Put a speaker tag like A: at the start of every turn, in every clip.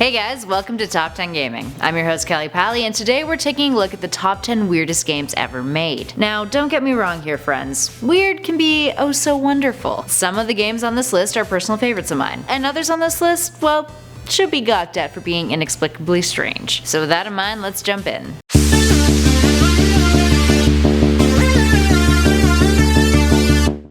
A: Hey guys, welcome to Top 10 Gaming. I'm your host Kelly Pally, and today we're taking a look at the top 10 weirdest games ever made. Now, don't get me wrong here, friends. Weird can be oh so wonderful. Some of the games on this list are personal favorites of mine, and others on this list, well, should be gawked at for being inexplicably strange. So with that in mind, let's jump in.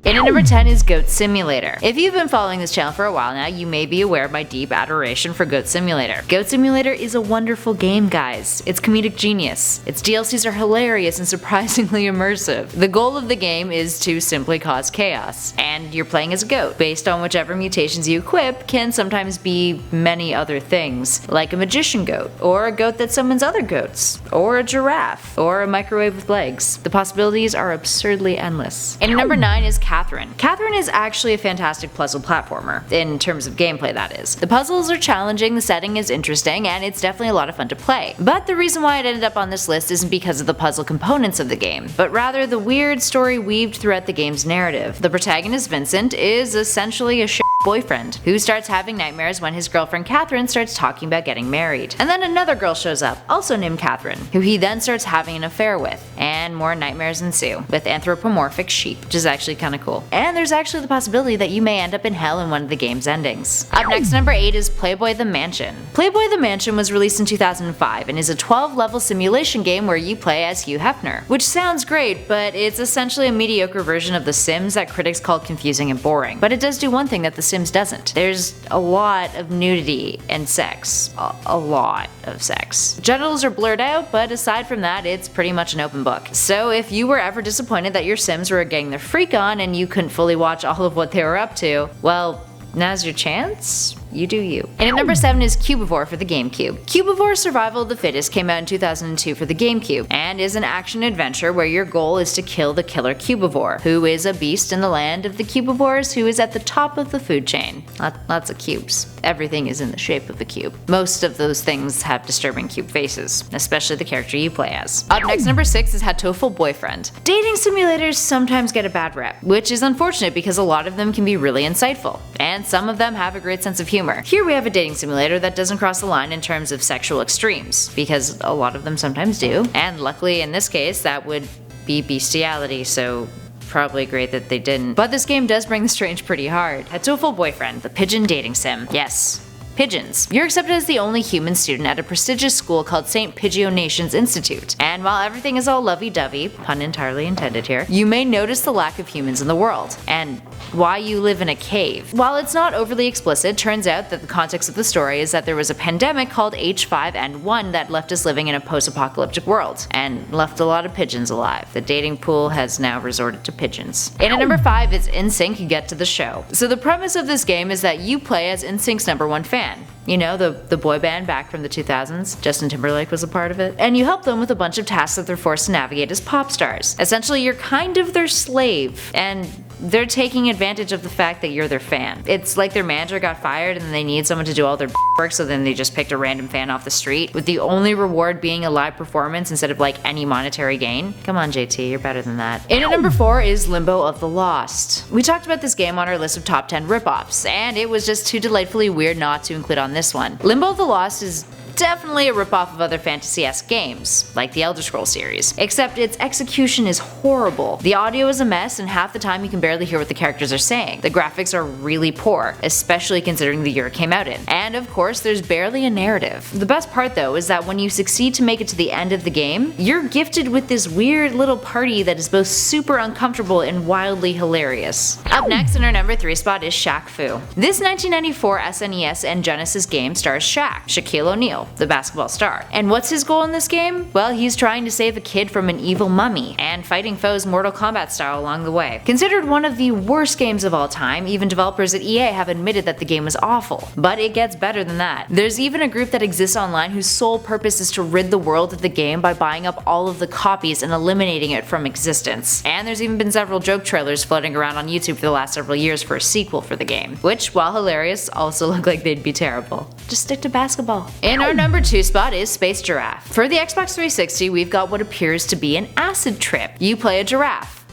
A: And at number 10 is Goat Simulator. If you've been following this channel for a while now, you may be aware of my deep adoration for Goat Simulator. Goat Simulator is a wonderful game, guys. It's comedic genius. Its DLCs are hilarious and surprisingly immersive. The goal of the game is to simply cause chaos, and you're playing as a goat. Based on whichever mutations you equip can sometimes be many other things, like a magician goat, or a goat that summons other goats, or a giraffe, or a microwave with legs. The possibilities are absurdly endless. And number 9 is Catherine. Catherine is actually a fantastic puzzle platformer, in terms of gameplay that is. The puzzles are challenging, the setting is interesting, and it's definitely a lot of fun to play. But the reason why it ended up on this list isn't because of the puzzle components of the game, but rather the weird story weaved throughout the game's narrative. The protagonist, Vincent, is essentially a boyfriend who starts having nightmares when his girlfriend Catherine starts talking about getting married. And then another girl shows up, also named Catherine, who he then starts having an affair with, and more nightmares ensue, with anthropomorphic sheep, which is actually kinda cool. And there's actually the possibility that you may end up in hell in one of the game's endings. Up next, number 8 is Playboy the Mansion. Playboy the Mansion was released in 2005 and is a 12-level simulation game where you play as Hugh Hefner. Which sounds great, but it's essentially a mediocre version of The Sims that critics call confusing and boring. But it does do one thing that The Sims doesn't. There's a lot of nudity and sex. A lot of sex. Genitals are blurred out, but aside from that, it's pretty much an open book. So if you were ever disappointed that your Sims were getting their freak on and you couldn't fully watch all of what they were up to, well, now's your chance. You do you. And at number 7 is Cubivore for the GameCube. Cubivore Survival of the Fittest came out in 2002 for the GameCube, and is an action-adventure where your goal is to kill the killer Cubivore, who is a beast in the land of the Cubivores who is at the top of the food chain. Lots of cubes. Everything is in the shape of a cube. Most of those things have disturbing cube faces, especially the character you play as. Up next, number 6 is Hatoful Boyfriend. Dating simulators sometimes get a bad rep, which is unfortunate because a lot of them can be really insightful, and some of them have a great sense of humor. Here we have a dating simulator that doesn't cross the line in terms of sexual extremes, because a lot of them sometimes do, and luckily in this case that would be bestiality, so probably great that they didn't. But this game does bring the strange pretty hard. Hatoful Boyfriend, the pigeon dating sim. Yes. Pigeons. You're accepted as the only human student at a prestigious school called St. Pigeonations Institute, and while everything is all lovey-dovey, pun entirely intended here, you may notice the lack of humans in the world, and why you live in a cave. While it's not overly explicit, turns out that the context of the story is that there was a pandemic called H5N1 that left us living in a post-apocalyptic world, and left a lot of pigeons alive. The dating pool has now resorted to pigeons. And at number 5 is NSYNC Get to the Show. So the premise of this game is that you play as NSYNC's #1 fan. You know, the boy band back from the 2000s. Justin Timberlake was a part of it. And you help them with a bunch of tasks that they're forced to navigate as pop stars. Essentially, you're kind of their slave, and they're taking advantage of the fact that you're their fan. It's like their manager got fired and they need someone to do all their work, so then they just picked a random fan off the street, with the only reward being a live performance instead of like any monetary gain. Come on JT, you're better than that. And at number 4 is Limbo of the Lost. We talked about this game on our list of top 10 ripoffs, and it was just too delightfully weird not to include on this one. Limbo of the Lost is definitely a ripoff of other fantasy-esque games, like the Elder Scrolls series, except its execution is horrible. The audio is a mess, and half the time you can barely hear what the characters are saying. The graphics are really poor, especially considering the year it came out in. And of course, there's barely a narrative. The best part though is that when you succeed to make it to the end of the game, you're gifted with this weird little party that is both super uncomfortable and wildly hilarious. Up next in our number 3 spot is Shaq Fu. This 1994 SNES and Genesis game stars Shaq, Shaquille O'Neal, the basketball star. And what's his goal in this game? Well, he's trying to save a kid from an evil mummy, and fighting foes Mortal Kombat style along the way. Considered one of the worst games of all time, even developers at EA have admitted that the game was awful. But it gets better than that. There's even a group that exists online whose sole purpose is to rid the world of the game by buying up all of the copies and eliminating it from existence. And there's even been several joke trailers floating around on YouTube for the last several years for a sequel for the game, which, while hilarious, also look like they'd be terrible. Just stick to basketball. In our number 2 spot is Space Giraffe. For the Xbox 360, we've got what appears to be an acid trip. You play a giraffe.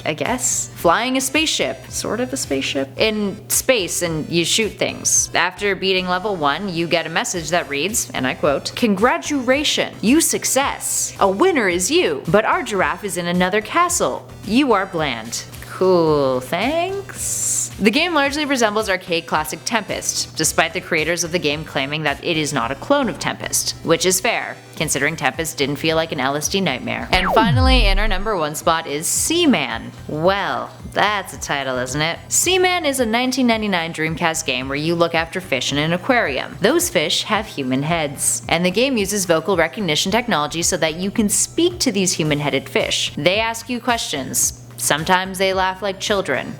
A: I guess. Flying a spaceship, sort of a spaceship, in space and you shoot things. After beating level 1, you get a message that reads, and I quote, "Congratulations, you success. A winner is you, but our giraffe is in another castle. You are bland." Cool, thanks. The game largely resembles arcade classic Tempest, despite the creators of the game claiming that it is not a clone of Tempest, which is fair, considering Tempest didn't feel like an LSD nightmare. And finally, in our number 1 spot is Seaman. Well, that's a title, isn't it? Seaman is a 1999 Dreamcast game where you look after fish in an aquarium. Those fish have human heads. And the game uses vocal recognition technology so that you can speak to these human-headed fish. They ask you questions. Sometimes they laugh like children.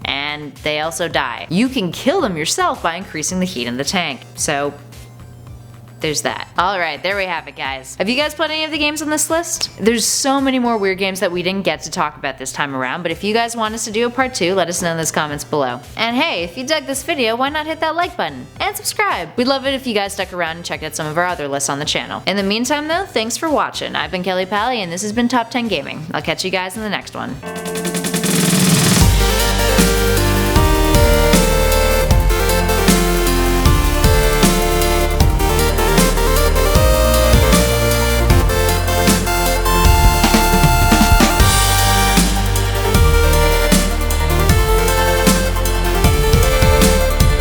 A: And they also die. You can kill them yourself by increasing the heat in the tank. So, there's that. Alright, there we have it, guys. Have you guys played any of the games on this list? There's so many more weird games that we didn't get to talk about this time around, but if you guys want us to do a part 2, let us know in those comments below. And hey, if you dug this video, why not hit that like button? And subscribe! We'd love it if you guys stuck around and checked out some of our other lists on the channel. In the meantime though, thanks for watching. I've been Kelly Pally, and this has been Top 10 Gaming. I'll catch you guys in the next one.